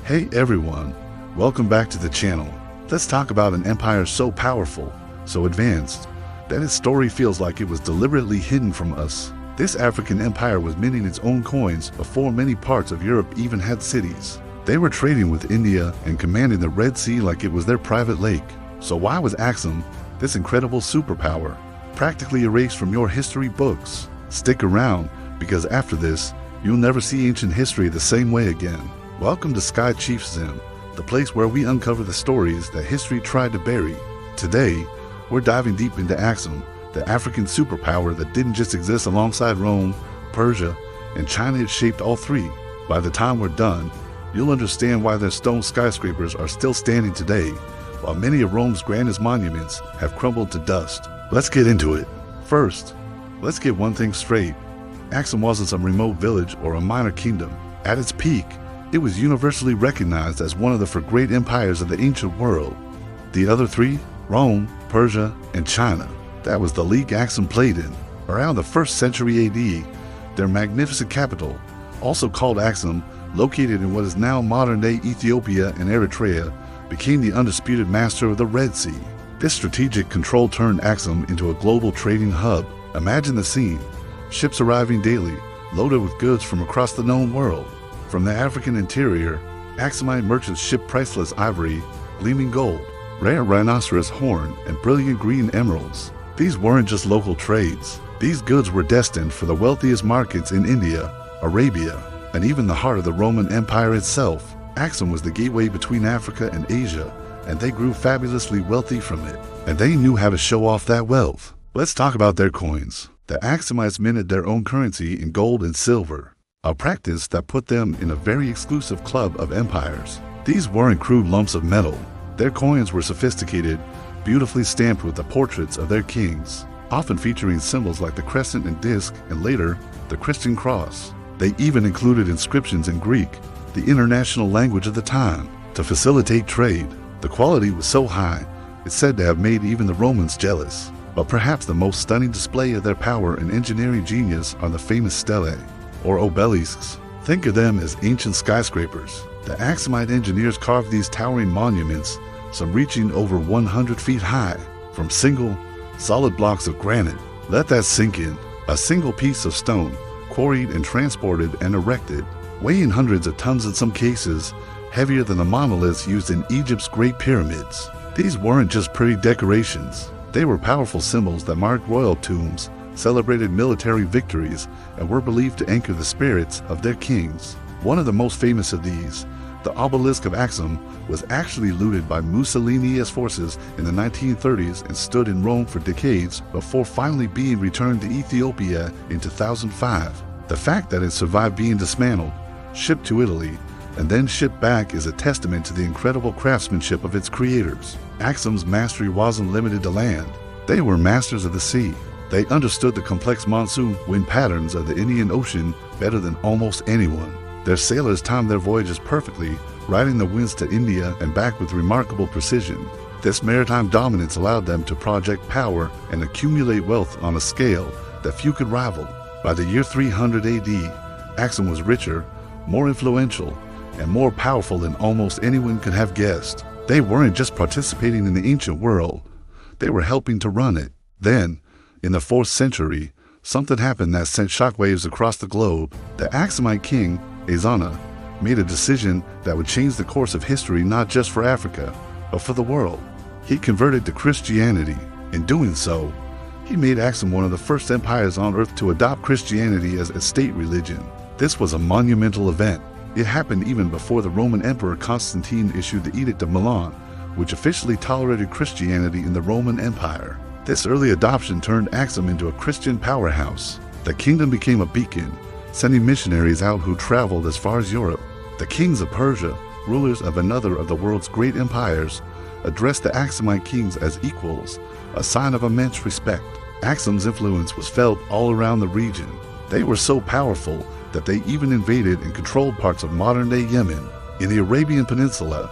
Hey everyone, welcome back to the channel. Let's talk about an empire so powerful, so advanced, that its story feels like it was deliberately hidden from us. This African empire was minting its own coins before many parts of Europe even had cities. They were trading with India and commanding the Red Sea like it was their private lake. So why was Aksum, this incredible superpower, practically erased from your history books? Stick around, because after this, you'll never see ancient history the same way again. Welcome to Sky Chiefdom, the place where we uncover the stories that history tried to bury. Today, we're diving deep into Aksum, the African superpower that didn't just exist alongside Rome, Persia, and China. It shaped all three. By the time we're done, you'll understand why their stone skyscrapers are still standing today, while many of Rome's grandest monuments have crumbled to dust. Let's get into it. First, let's get one thing straight. Aksum wasn't some remote village or a minor kingdom. At its peak, it was universally recognized as one of the four great empires of the ancient world. The other three, Rome, Persia, and China, that was the league Aksum played in. Around the 1st century AD, their magnificent capital, also called Aksum, located in what is now modern-day Ethiopia and Eritrea, became the undisputed master of the Red Sea. This strategic control turned Aksum into a global trading hub. Imagine the scene. Ships arriving daily, loaded with goods from across the known world. From the African interior, Aksumite merchants shipped priceless ivory, gleaming gold, rare rhinoceros horn, and brilliant green emeralds. These weren't just local trades. These goods were destined for the wealthiest markets in India, Arabia, and even the heart of the Roman Empire itself. Aksum was the gateway between Africa and Asia, and they grew fabulously wealthy from it. And they knew how to show off that wealth. Let's talk about their coins. The Aksumites minted their own currency in gold and silver, a practice that put them in a very exclusive club of empires. These weren't crude lumps of metal. Their coins were sophisticated, beautifully stamped with the portraits of their kings, often featuring symbols like the crescent and disc, and later, the Christian cross. They even included inscriptions in Greek, the international language of the time, to facilitate trade. The quality was so high, it's said to have made even the Romans jealous. But perhaps the most stunning display of their power and engineering genius are the famous stelae, or obelisks. Think of them as ancient skyscrapers. The Aksumite engineers carved these towering monuments, some reaching over 100 feet high, from single, solid blocks of granite. Let that sink in. A single piece of stone, quarried and transported and erected, weighing hundreds of tons in some cases, heavier than the monoliths used in Egypt's Great Pyramids. These weren't just pretty decorations. They were powerful symbols that marked royal tombs, celebrated military victories, and were believed to anchor the spirits of their kings. One of the most famous of these, the obelisk of Aksum, was actually looted by Mussolini's forces in the 1930s and stood in Rome for decades before finally being returned to Ethiopia in 2005. The fact that it survived being dismantled, shipped to Italy, and then shipped back is a testament to the incredible craftsmanship of its creators. Aksum's mastery wasn't limited to land. They were masters of the sea. They understood the complex monsoon wind patterns of the Indian Ocean better than almost anyone. Their sailors timed their voyages perfectly, riding the winds to India and back with remarkable precision. This maritime dominance allowed them to project power and accumulate wealth on a scale that few could rival. By the year 300 AD, Aksum was richer, more influential, and more powerful than almost anyone could have guessed. They weren't just participating in the ancient world, they were helping to run it. Then, in the 4th century, something happened that sent shockwaves across the globe. The Aksumite king, Ezana, made a decision that would change the course of history not just for Africa, but for the world. He converted to Christianity. In doing so, he made Aksum one of the first empires on earth to adopt Christianity as a state religion. This was a monumental event. It happened even before the Roman Emperor Constantine issued the Edict of Milan, which officially tolerated Christianity in the Roman Empire. This early adoption turned Aksum into a Christian powerhouse. The kingdom became a beacon, sending missionaries out who traveled as far as Europe. The kings of Persia, rulers of another of the world's great empires, addressed the Aksumite kings as equals, a sign of immense respect. Aksum's influence was felt all around the region. They were so powerful that they even invaded and controlled parts of modern-day Yemen, in the Arabian Peninsula,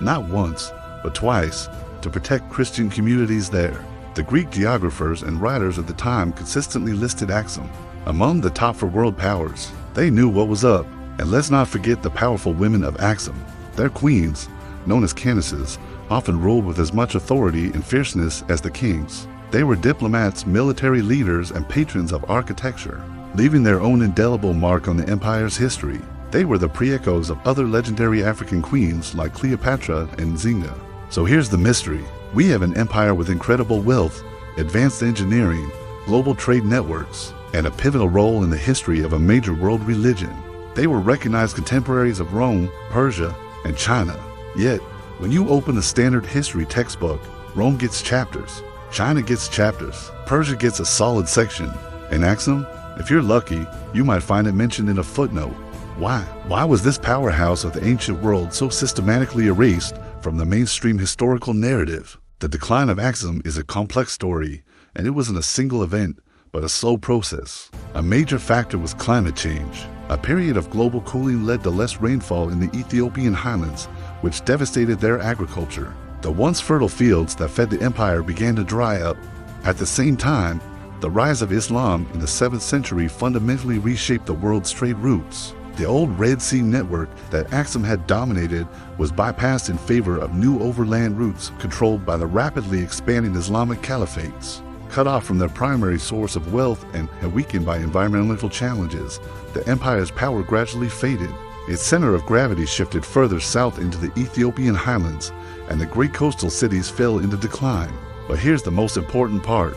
not once, but twice, to protect Christian communities there. The Greek geographers and writers of the time consistently listed Aksum among the top 4 world powers. They knew what was up, and let's not forget the powerful women of Aksum. Their queens, known as Canesses, often ruled with as much authority and fierceness as the kings. They were diplomats, military leaders, and patrons of architecture, leaving their own indelible mark on the empire's history. They were the pre-echoes of other legendary African queens like Cleopatra and Zinga. So here's the mystery. We have an empire with incredible wealth, advanced engineering, global trade networks, and a pivotal role in the history of a major world religion. They were recognized contemporaries of Rome, Persia, and China. Yet, when you open a standard history textbook, Rome gets chapters, China gets chapters, Persia gets a solid section, and Aksum, if you're lucky, you might find it mentioned in a footnote. Why? Why was this powerhouse of the ancient world so systematically erased from the mainstream historical narrative? The decline of Aksum is a complex story, and it wasn't a single event, but a slow process. A major factor was climate change. A period of global cooling led to less rainfall in the Ethiopian highlands, which devastated their agriculture. The once fertile fields that fed the empire began to dry up. At the same time, the rise of Islam in the 7th century fundamentally reshaped the world's trade routes. The old Red Sea network that Aksum had dominated was bypassed in favor of new overland routes controlled by the rapidly expanding Islamic caliphates. Cut off from their primary source of wealth and weakened by environmental challenges, the empire's power gradually faded. Its center of gravity shifted further south into the Ethiopian highlands, and the great coastal cities fell into decline. But here's the most important part.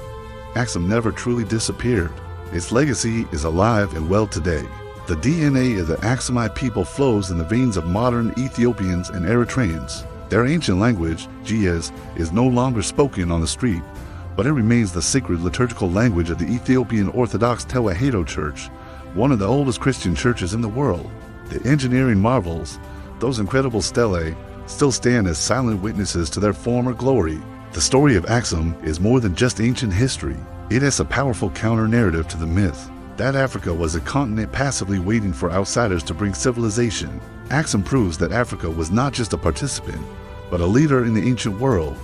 Aksum never truly disappeared. Its legacy is alive and well today. The DNA of the Aksumite people flows in the veins of modern Ethiopians and Eritreans. Their ancient language, Ge'ez, is no longer spoken on the street, but it remains the sacred liturgical language of the Ethiopian Orthodox Tewahedo Church, one of the oldest Christian churches in the world. The engineering marvels, those incredible stelae, still stand as silent witnesses to their former glory. The story of Aksum is more than just ancient history. It has a powerful counter-narrative to the myth that Africa was a continent passively waiting for outsiders to bring civilization. Aksum proves that Africa was not just a participant, but a leader in the ancient world.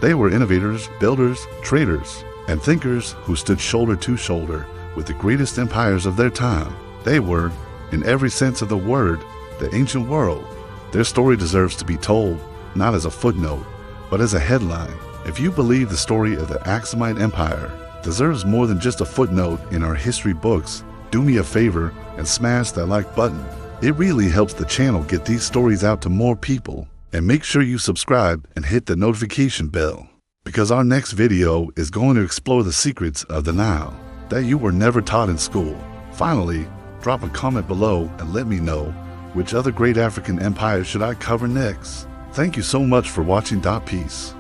They were innovators, builders, traders, and thinkers who stood shoulder to shoulder with the greatest empires of their time. They were, in every sense of the word, the ancient world. Their story deserves to be told, not as a footnote, but as a headline. If you believe the story of the Aksumite Empire deserves more than just a footnote in our history books, do me a favor and smash that like button. It really helps the channel get these stories out to more people. And make sure you subscribe and hit the notification bell, because our next video is going to explore the secrets of the Nile that you were never taught in school. Finally, drop a comment below and let me know which other great African empires should I cover next. Thank you so much for watching. Peace.